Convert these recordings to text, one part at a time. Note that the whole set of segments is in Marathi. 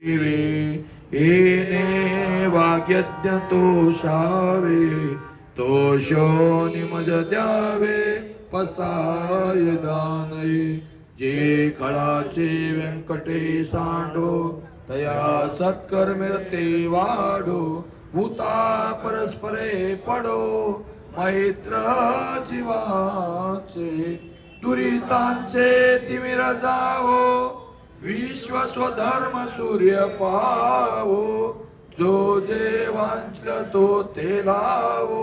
येणे वाग्यज्ञ तोषावे तोषो निमज द्यावे पसाय दानये जे खळाचे व्यंकटे सांडो तया सत्कर्मिरते वाडो भूता परस्परे पडो मैत्र जीवाचे दुरितांचे तिमिर जावो विश्व स्वधर्म सूर्य पावो जो जे वांछतो ते लावो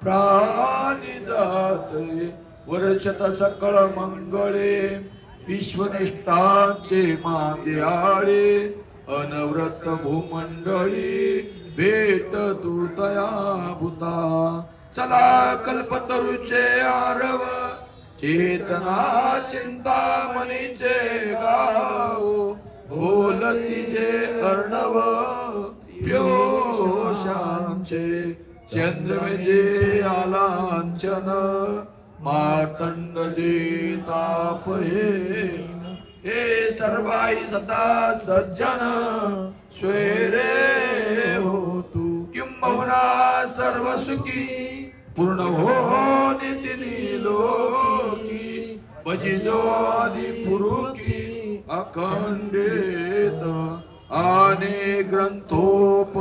प्राणी जाते वर्षत सकळ मंगळे विश्वनिष्ठांचे मांद्याळे अनवरत भूमंडळी भेट तू तया भूता चला कल्पतरुचे आरव चेतना चिंता मनीचे गाव बोलती जे अर्णव प्योशांचे चंद्र जे आलांचन मार्तंड जे ताप हे सर्वाई सदा सज्जन स्वेरे हो तू किंबहुना सर्व सुखी पूर्ण हो नितिनी लोकी भजिजो आदि पुरुकी अखंडित आने ग्रंथोप